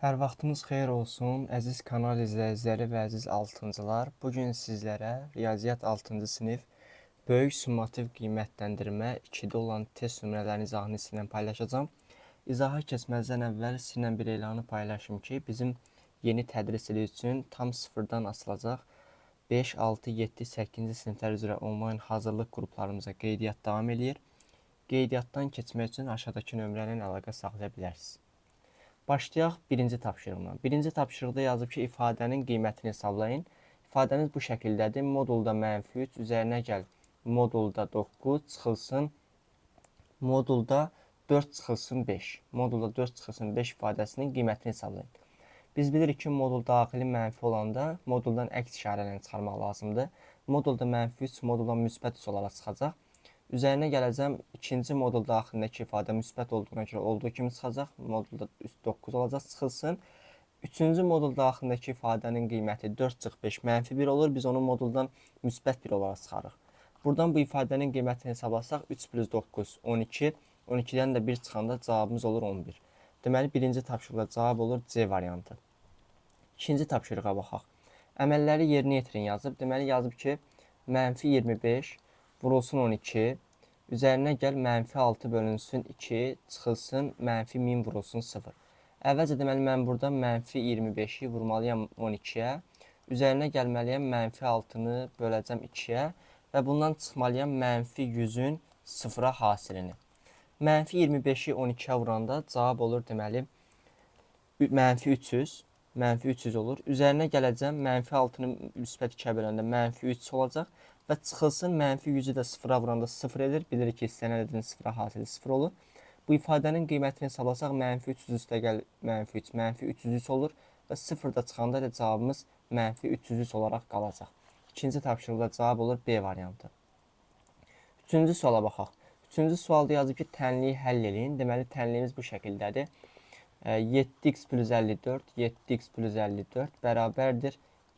Hər vaxtınız xeyir olsun, əziz kanal izləyiciləri və əziz altıncılar. Bugün sizlərə Riyaziyyat 6-cı sinif böyük summativ qiymətləndirmə 2-də olan test nömrələrinin izahını sizinlə paylaşacağam. İzaha keçməzdən əvvəl sizinlə bir elanı paylaşım ki, bizim yeni tədris ili üçün tam sıfırdan açılacaq 5, 6, 7, 8-ci siniflər üzrə onlayn hazırlıq qruplarımıza qeydiyyat davam edir. Qeydiyyatdan keçmək üçün aşağıdakı nömrə ilə əlaqə saxlaya bilərsiniz. Başlayaq birinci tapşırıqla. Birinci tapşırıqda yazıb ki, ifadənin qiymətini hesablayın. İfadəniz bu şəkildədir. Modulda -3 üzərinə gəl. Modulda 9 çıxılsın. Modulda 4 çıxılsın 5. Modulda 4 çıxılsın 5 ifadəsinin qiymətini hesablayın. Biz bilirik ki, modul daxili mənfi olanda moduldan əks işarələrini çıxarmaq lazımdır. Modulda -3 moduldan müsbət 3 olaraq çıxacaq. Üzərinə gələcəm, ikinci modul daxilindəki ifadə müsbət olduğuna görə olduğu kimi çıxacaq. Modulda 9 olacaq, çıxılsın. Üçüncü modul daxilindəki ifadənin qiyməti 4 çıx 5 -1 olur. Biz onu moduldan müsbət 1 olaraq çıxarıq. Buradan bu ifadənin qiymətini hesablasaq 3 + 9 12. 12-dən də 1 çıxanda cavabımız olur 11. Deməli, birinci tapşırıqda cavab olur C variantı. İkinci tapşırığa baxaq. Əməlləri yerinə yetirin yazıb. Deməli, yazıb ki, -25 vurulsun 12, üzərinə gəl -6 bölünsün 2, çıxılsın -1000 vurulsun 0. Əvvəlcə deməli mən burada -25-i vurmalıyam 12-yə, üzərinə gəlməliyəm -6-nı böləcəm 2-yə və bundan çıxmalıyam -100-ün 0-a hasilini. -25-i 12-yə vuranda cavab olur deməli -300. -300 olur. Üzərinə gələcəm, -6-nı müsbət 2-yə böləndə -3 olacaq və çıxılsın -100-ü də 0-a vuranda 0 edir. Bilirik ki, istənilən ədədin 0-a hasili 0 olur. Bu ifadənin qiymətini hesablasaq -300 üstə gəl -3, -303 olur və 0-da çıxanda da cavabımız -303 olaraq qalacaq. İkinci tapşırıqda cavab olur B variantı. Üçüncü suala baxaq. Üçüncü sualda yazıb ki, tənliyi həll edin. Deməli, tənliyimiz bu şəkildədir. 7x + 54, 7x + 54 bərabərdir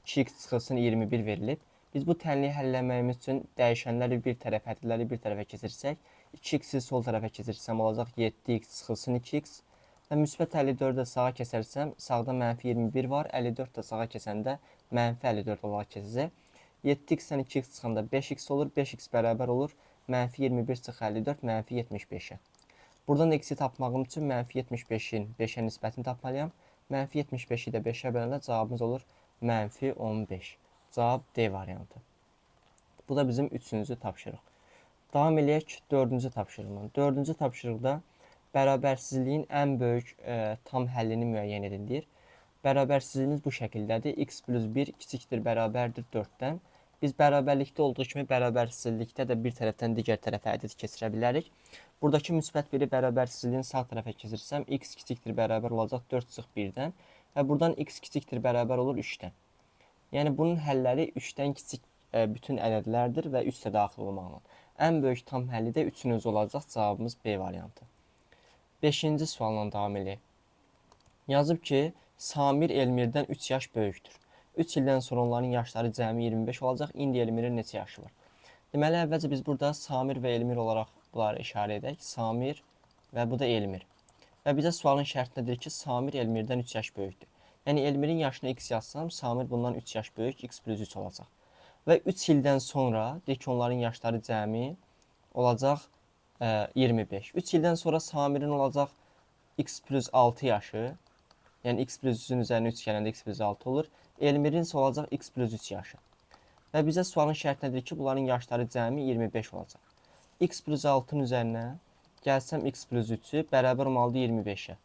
2x çıxılsın 21 verilib. Biz bu tənliyi həlləməyimiz üçün dəyişənləri bir tərəf, ədədləri bir tərəfə keçirsək, 2x-i sol tərəfə keçirsəm olacaq 7x çıxılsın 2x və müsbət 54-ü də sağa keçərsəm, sağda -21 var, 54 də sağa keçəndə -54 olaraq keçəcək. 7x-dən 2x çıxanda 5x olur, 5x bərabər olur -21 çıx 54 -75-ə. Buradan x-i tapmağım üçün -75-in 5-ə nisbətini tapmalıyam. -75-i də 5-ə böləndə cavabımız olur -15. Cavab D variantı. Bu da bizim üçüncü tapşırıq. Davam eləyək dördüncü tapşırıqla. Dördüncü tapşırıqda bərabərsizliyin ən böyük tam həllini müəyyən edin deyir. Bərabərsizliyimiz bu şəkildədir. X + 1 kiçikdir bərabərdir 4-dən. Biz bərabərlikdə olduğu kimi bərabərsizlikdə də bir tərəfdən digər tərəfə ədəd keçirə bilərik. Buradakı müsbət 1-i bərabərsizliyin sağ tərəfə keçirsəm, x kiçikdir bərabər olacaq 4 çıx 1-dən və buradan x kiçikdir bərabər olur 3-dən. Yəni, bunun həlləri 3-dən kiçik bütün ədədlərdir və 3 də daxil olmaqla. Ən böyük tam həlli də 3-ün özü olacaq. Cavabımız B variantı. 5-ci sualla davam edək. Yazıb ki, Samir Elmirdən 3 yaş böyükdür. 3 ildən sonra onların yaşları cəmi 25 olacaq. İndi Elmirin neçə yaşı var? Deməli, əvvəlcə biz burada Samir və Elmir olaraq bunları işarə edək. Samir və bu da Elmir. Və bizə sualın şərtinədir ki, Samir Elmirdən 3 yaş böyükdür. Yəni, Elmirin yaşına x yazsam, Samir bundan 3 yaş böyük, x + 3 olacaq. Və 3 ildən sonra, deyək ki, onların yaşları cəmi olacaq 25. 3 ildən sonra Samirin olacaq x + 6 yaşı. Yəni, x + 3-ün üzərinə 3 gələndə x + 6 olur. Elmirin isə olacaq x + 3 yaşı. Və bizə sualın şərtinədir ki, bunların yaşları cəmi 25 olacaq. X + 6-nın üzərinə gəlsəm x + 3-ü bərabər olmalıdır 25-ə.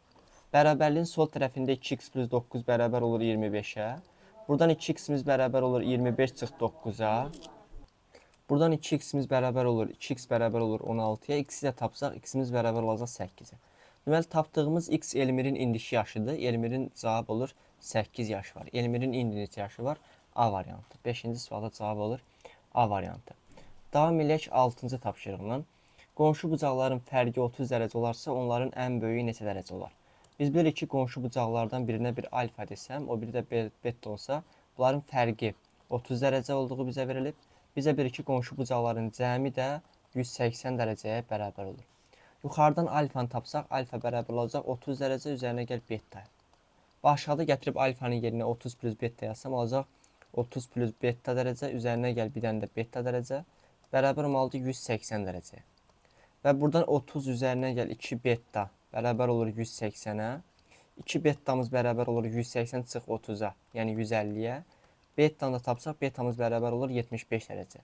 Bərabərliyin sol tərəfində 2x + 9 bərabər olur 25-ə. Buradan 2x-imiz bərabər olur 25 çıx 9-a. Buradan 2x-imiz bərabər olur 2x bərabər olur 16-ya. X-i də tapsaq, x-imiz bərabər olacaq 8-ə. Deməli, tapdığımız x Elmirin indiki yaşıdır. Elmirin cavab olur 8 yaş var. Elmirin indi neçə yaşı var? A variantı. 5-ci sualda cavab olur A variantı. Davam eləyək 6-cı tapşırıqla. Qonşu bucaqların fərqi 30 dərəcə olarsa, onların ən böyüyü neçə dərəcə olar? Biz bilirik ki, qonşu bucaqlardan birinə bir alfa desəm, o biri də beta olsa, bunların fərqi 30 dərəcə olduğu bizə verilib. Bizə bilir ki, qonşu bucaqların cəmi də 180 dərəcəyə bərabər olur. Yuxarıdan alfanı tapsaq, alfa bərabər olacaq 30 dərəcə üzərinə gəl beta. Və aşağıda gətirib alfanın yerinə 30 plus beta yazsam olacaq 30 plus beta dərəcə, üzərinə gəl bir dənə də beta dərəcə, bərabər olmalıdır 180 dərəcəyə. Və buradan 30 üzərinə gəl 2 beta bərabər olur 180-ə. 2 betamız bərabər olur 180 çıx 30-a, yəni 150-yə. Betanı da tapsaq, betamız bərabər olur 75 dərəcə.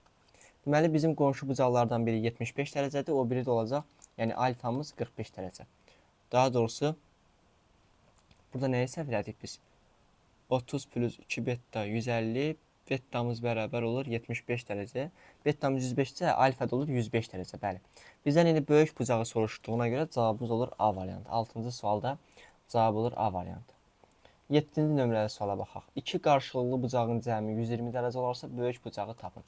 Deməli, bizim qonşu bucaqlardan biri 75 dərəcədir, o biri də olacaq, yəni alfamız 45 dərəcə. Daha doğrusu, burada nəyi səhv elədik biz? 30 plus 2 beta 150, betamız bərabər olur 75 dərəcə. Betamız 105-də, alfa da olur 105 dərəcə, bəli. Bizdən indi böyük bucağı soruşduğuna görə cavabımız olur A variantı. 6-cı sualda cavab olur A variantı. 7-ci nömrəli suala baxaq. İki qarşılıqlı bucağın cəmi 120 dərəcə olarsa böyük bucağı tapın.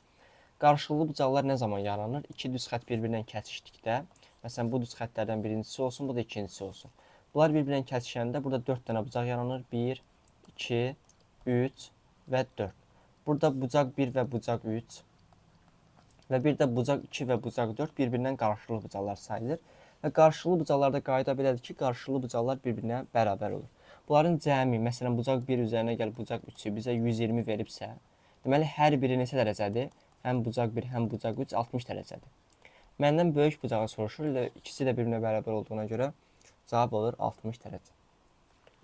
Qarşılıqlı bucaqlar nə zaman yaranır? İki düz xətt bir-birindən kəsişdikdə, məsələn, bu düz xəttlərdən birincisi olsun, bu da ikincisi olsun. Bunlar bir-birindən kəsişəndə burada 4 dənə bucaq yaranır. 1, 2, 3 və 4. Burada bucaq 1 və bucaq 3 və bir də bucaq 2 və bucaq 4 bir-birindən qarşılıqlı bucaqlar sayılır. Və qarşılıqlı bucaqlarda qayda belədir ki, qarşılıqlı bucaqlar bir-birinə bərabər olur. Bunların cəmi, məsələn, bucaq 1 üzərinə gəl, bucaq 3-ü bizə 120 veribsə, deməli, hər biri neçə dərəcədir? Həm bucaq 1, həm bucaq 3 60 dərəcədir. Məndən böyük bucağı soruşur və ikisi də bir-birinə bərabər olduğuna görə cavab olur 60 dərəcə.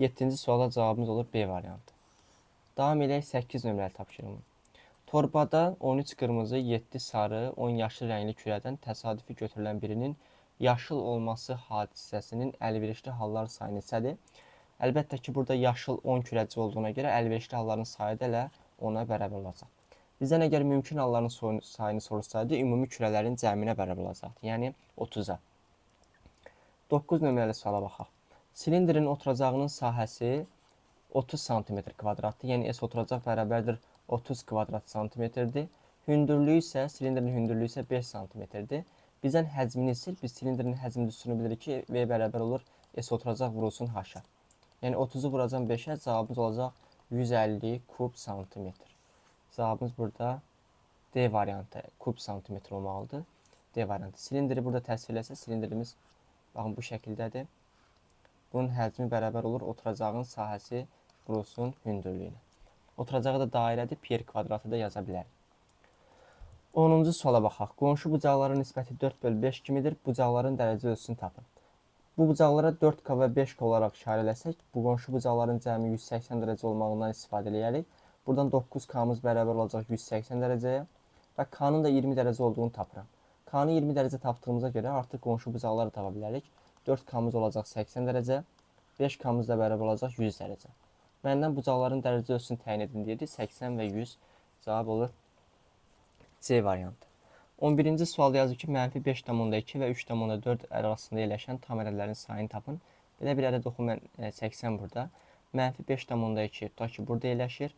7-ci suala cavabımız olur B variantı. Davam edək 8 nömrəli tapşırığımı. Torbada 13 qırmızı, 7 sarı, 10 yaşıl rəngli kürədən təsadüfi götürülən birinin yaşıl olması hadisəsinin əlverişli hallar sayı neçədir? Əlbəttə ki, burada yaşıl 10 kürəci olduğuna görə əlverişli halların sayı da elə 10-a bərabər olacaq. Bizdən əgər mümkün halların sayını sorursaydı, ümumi kürələrin cəminə bərabər olacaqdı, yəni 30-a. 9 nömrəli suala baxaq. Silindrin oturacağının sahəsi 30 sm kvadratdır, yəni S oturacaq bərabərdir 30 kvadrat santimetrdir. Hündürlüyü isə, silindrin hündürlüyü isə 5 santimetrdir. Bizdən həcmini sil, biz silindrin həcm düsturunu bilirik ki, V bərabər olur S oturacaq vurulsun H-a. Yəni 30-u vuracam 5-ə, cavabımız olacaq 150 kub santimetr. Cavabımız burada D variantı, kub santimetr olmalıdır. D variantı. Silindri burada təsvir eləsə, silindrimiz baxın bu şəkildədir. Bunun həcmi bərabər olur oturacağın sahəsi vurulsun hündürlüyünə. Oturacağı da dairədir, pi kvadratı da yaza bilərik. 10-cu suala baxaq. Qonşu bucaqların nisbəti 4/5 kimidir. Bucaqların dərəcə ölçüsünü tapın. Bu bucaqlara 4K və 5K olaraq işarə eləsək, bu qonşu bucaqların cəmi 180 dərəcə olmağından istifadə edərik. Buradan 9K-mız bərabər olacaq 180 dərəcəyə və K-nın da 20 dərəcə olduğunu tapıram. K-nı 20 dərəcə tapdığımıza görə artıq qonşu bucaqları tapa bilərik. 4K-mız olacaq 80 dərəcə, 5K-mız da bərabər olacaq 100 dərəcə. Məndən bucaqların dərəcə ölçüsünü təyin edin deyirdi. 80 və 100 cavab olur C variantı. 11-ci sualda yazır ki, mənfi 5,2 və 3,4 arasında yerləşən tam ədədlərin sayını tapın. Belə bir ədəd oxu mən 80 burada. Mənfi 5,2 tutaq ki, burada yerləşir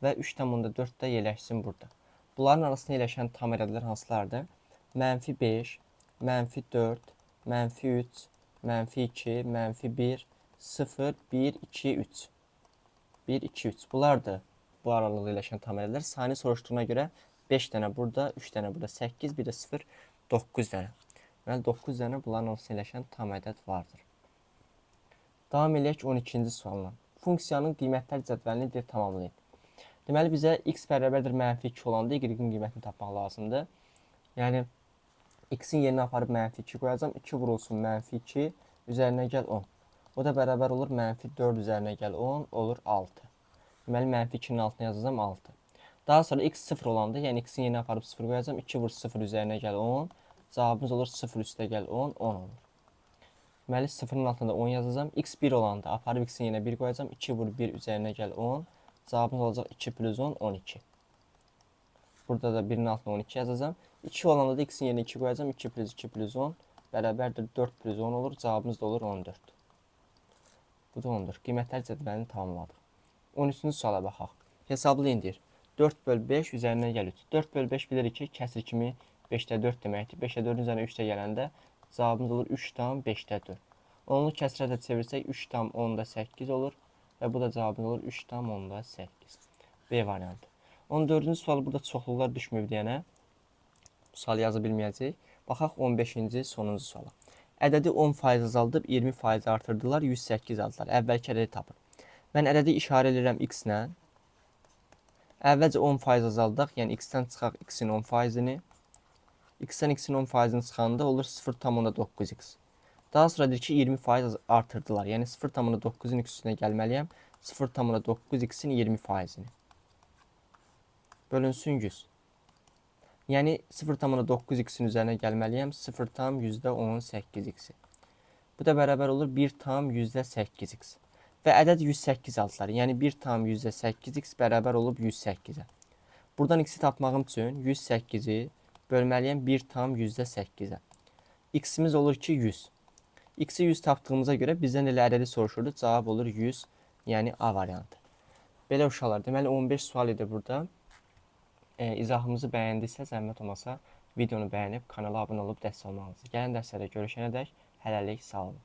və 3,4 də yerləşsin burada. Bunların arasında yerləşən tam ədədlər hansılardır? Mənfi 5, mənfi 4, mənfi 3, mənfi 2, mənfi 1, 0, 1, 2, 3. 1, 2, 3. Bunlardır bu aralıqda yerləşən tam ədədlər. Sayını soruşduğuna görə 5 dənə burada, 3 dənə burada, 8, bir də 0, 9 dənə. Deməli, 9 dənə bunların arasında yerləşən tam ədəd vardır. Davam edək 12-ci sualla. Funksiyanın qiymətlər cədvəlini tamamlayın. Deməli, bizə x bərabərdir mənfi 2 olanda y-in qiymətini tapmaq lazımdır. Yəni, x-in yerinə aparıb mənfi 2 qoyacam. 2 vurulsun mənfi 2, üzərinə gəl 10. O da bərabər olur mənfi 4 üzərinə gəl 10, olur 6. Deməli, mənfi 2-nin altına yazacam 6. Daha sonra x 0 olanda, yəni x-in yerinə aparıb 0 qoyacam. 2 vur 0 üzərinə gəl 10. Cavabımız olur 0 üstə gəl 10, 10 olur. Deməli, 0-ın altında 10 yazacam. X 1 olanda aparıb x-in yerinə 1 qoyacam. 2 vur 1 üzərinə gəl 10. Cavabımız olacaq 2 plus 10, 12. Burada da 1-in altına 12 yazacam. 2 olanda da x-in yerinə 2 qoyacam. 2 plus 2 plus 10 bərabərdir 4 plus 10 olur. Cavabımız da olur 14. Bu da 14. Qiymətlər cədvəlini tamamladıq. 13-cü suala baxaq. Hesablayın deyir. 4/5 üzərinə gəl 3. 4/5 bilirik ki, kəsir kimi 5-də 4 deməkdir. 5-də 4-ün üzərinə 3 də gələndə cavabımız olur 3,5-də 4. Onlu kəsrə də çevirsək 3,8 olur və bu da cavabımız olur 3,8. B variantı. 14-cü sual burada çoxluqlar düşməyib deyənə bu sualı yazı bilməyəcək. Baxaq 15-ci sonuncu suala. Ədədi 10% azaldıb 20% artırdılar, 108 aldılar. Əvvəlki ədədi tapın. Mən ədədi işarə edirəm x-lə. Əvvəlcə 10% azaldaq, yəni x-dən çıxaq x-in 10%-ni. X-dən x-in 10%-ni çıxanda olur 0,9x. Daha sonra deyir ki 20% artırdılar. Yəni 0,9-un üstünə gəlməliyəm. 0,9x-in 20%-ni. Bölünsün 100. Yəni 0,9x-in üzərinə gəlməliyəm 0,18x. Bu da bərabər olur 1,8x. Və ədəd 108 aldılar. Yəni 1,8x bərabər olub 108-ə. Buradan x-i tapmağım üçün 108-i bölməliyəm 1,8-ə. X-imiz olur ki 100. X-i 100 tapdığımıza görə bizdən elə ədədi soruşurdu. Cavab olur 100, yəni A variantı. Belə uşaqlar, deməli 15 sual idi burada. İzahımızı bəyəndisə, zəhmət olmasa videonu bəyənib kanala abunə olub dəstək olmalısınız. Gələn dərslərdə görüşənədək hələlik sağ olun.